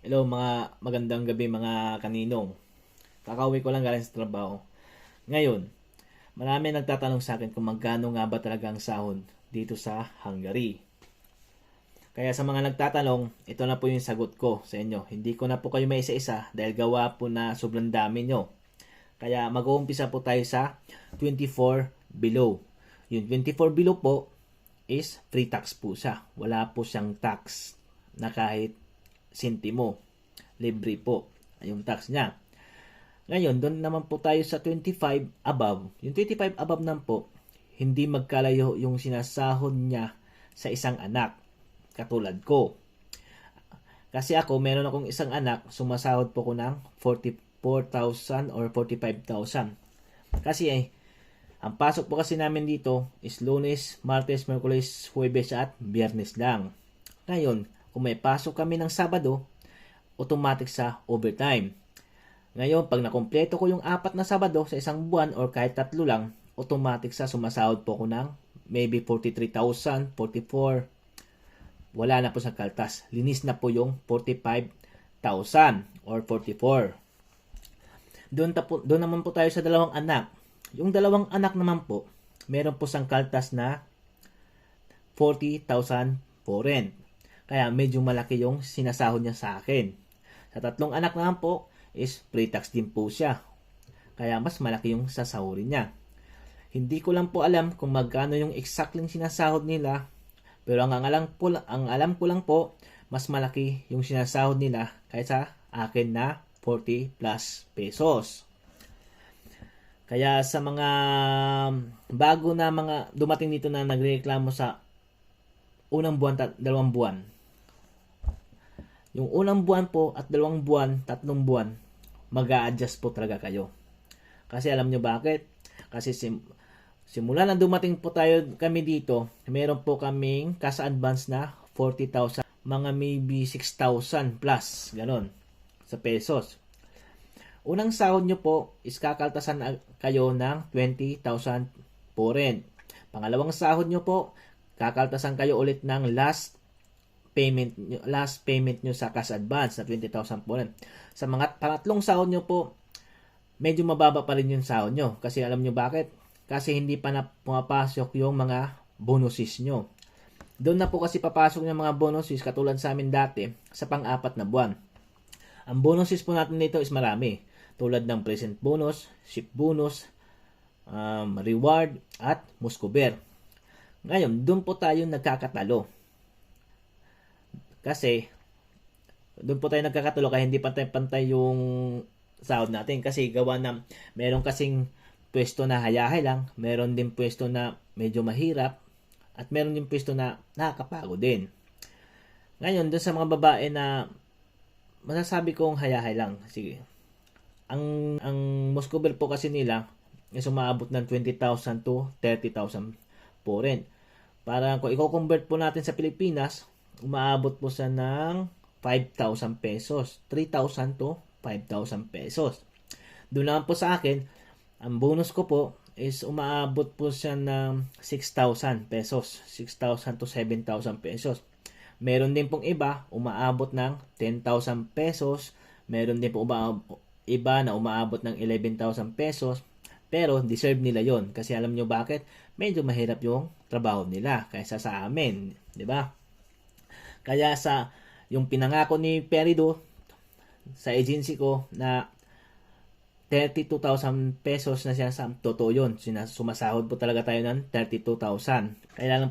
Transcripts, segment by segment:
Hello mga magandang gabi mga kaninong. Kakauwi ko lang galing sa trabaho. Ngayon, marami nagtatanong sa akin kung magkano nga ba talaga ang sahod dito sa Hungary. Kaya sa mga nagtatanong, ito na po yung sagot ko sa inyo. Hindi ko na po kayo may isa-isa dahil gawa po na sobrang dami nyo. Kaya mag-uumpisa po tayo sa 24 below. Yung 24 below po is free tax po siya. Wala po siyang tax na kahit sentimo. Libre po yung tax niya. Ngayon, doon naman po tayo sa 25 above. Yung 25 above naman po, hindi magkalayo yung sinasahod niya sa isang anak. Katulad ko. Kasi ako, meron akong isang anak, sumasahod po ko ng 44,000 or 45,000. Kasi ang pasok po kasi namin dito is Lunes, Martes, Merkulis, Huwebes at Biyernes lang. Ngayon, kung may pasok kami ng Sabado, automatic sa overtime. Ngayon, pag nakompleto ko yung 4 na Sabado sa isang buwan or kahit 3 lang, automatic sa sumasahod po ko ng maybe 43,000, 44. Wala na po sa kaltas. Linis na po yung 45,000 or 44. Doon naman po tayo sa dalawang anak. Yung dalawang anak naman po, meron po sang kaltas na 40,000 po rin. Kaya medyo malaki yung sinasahod niya sa akin. Sa 3 anak naman po is pre-tax din po siya. Kaya mas malaki yung sasahurin niya. Hindi ko lang po alam kung magkano yung exactly sinasahod nila. Pero ang alam ko lang po, mas malaki yung sinasahod nila kaysa akin na 40 plus pesos. Kaya sa mga bago na mga dumating dito na nagreklamo sa unang buwan at 2 buwan, yung unang buwan po at 2 buwan, 3 buwan, mag-a-adjust po talaga kayo. Kasi alam nyo bakit? Kasi simula na dumating po kami dito, meron po kaming cash advance na 40,000, mga maybe 6,000 plus, ganon, sa pesos. Unang sahod nyo po is kakaltasan kayo ng 20,000 po rin. Pangalawang sahod nyo po, kakaltasan kayo ulit ng last payment nyo sa cash advance na 20,000 po rin. Sa mga pangatlong sahod nyo po, medyo mababa pa rin yung sahod nyo. Kasi alam nyo bakit? Kasi hindi pa na pumapasok yung mga bonuses nyo. Doon na po kasi papasok yung mga bonuses katulad sa amin dati sa pang-4 na buwan. Ang bonuses po natin dito is marami. Tulad ng present bonus, ship bonus, reward, at muscover. Ngayon, doon po tayo nagkakatalo. Kasi, doon po tayo nagkakatalo kaya hindi pantay-pantay yung sahod natin. Kasi gawa na meron kasing pwesto na hayahay lang, meron din pwesto na medyo mahirap, at meron din pwesto na nakakapagod din. Ngayon, doon sa mga babae na masasabi kong hayahay lang. Sige. Ang muscover po kasi nila is umaabot ng 20,000 to 30,000 po rin. Para kung i-convert po natin sa Pilipinas, umaabot po sa ng 5,000 pesos. 3,000 to 5,000 pesos. Doon naman po sa akin, ang bonus ko po is umaabot po siya ng 6,000 pesos. 6,000 to 7,000 pesos. Meron din pong iba, umaabot ng 10,000 pesos. Meron din po iba na umaabot ng 11,000 pesos. Pero deserve nila yon kasi alam nyo bakit? Medyo mahirap yung trabaho nila kaysa sa amin. 'Di ba? Kaya yung pinangako ni Perido sa agency ko na 32,000 pesos na siya totoo yun. Sumasahod po talaga tayo ng 32,000. Kaya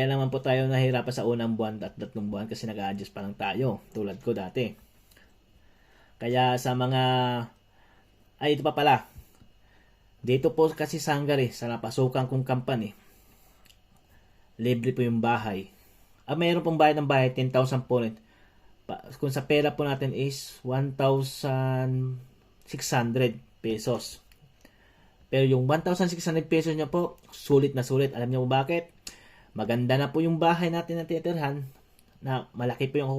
naman po tayo nahirapan sa unang buwan at 3 buwan kasi nag-a-adjust pa lang tayo. Tulad ko dati. Kaya sa mga... ito pa pala. Dito po kasi sa Hungary, sa napasukan kong company, libre po yung bahay. Mayroon pong bayad ng bahay, 10,000 po rin. Kung sa pera po natin is 1,600 pesos. Pero yung 1,600 pesos nyo po, sulit na sulit. Alam nyo bakit? Maganda na po yung bahay natin na titirhan, na malaki po yung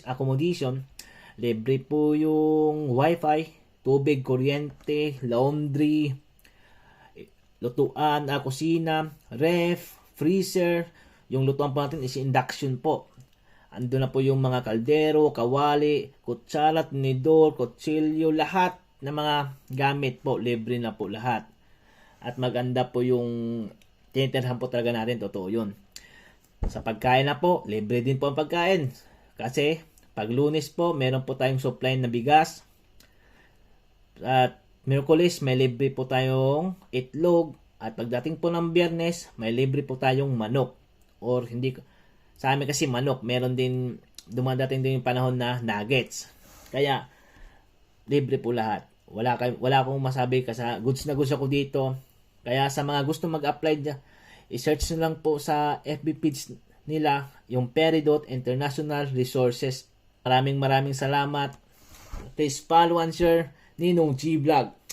accommodation. Libre po yung wifi, tubig, kuryente, laundry, lutuan, kusina, ref, freezer. Yung lutuan po natin is induction po. Ando na po yung mga kaldero, kawali, kutsara, tinidor, kutsilyo, lahat ng mga gamit po, libre na po lahat. At maganda po yung tinitirhan po talaga natin, totoo yun. Sa pagkain na po, libre din po ang pagkain. Kasi pag Lunes po, meron po tayong supply na bigas. At Miyerkules, may libre po tayong itlog. At pagdating po ng Biyernes, may libre po tayong manok. Or hindi, sa amin kasi manok, meron din, dumadating din yung panahon na nuggets. Kaya, libre po lahat. Wala akong masabi kasi goods na goods ako dito. Kaya sa mga gusto mag-apply dyan, i-search nyo lang po sa FB page nila, yung Peridot International Resources. Maraming salamat. Please follow and share Ninong G Vlog.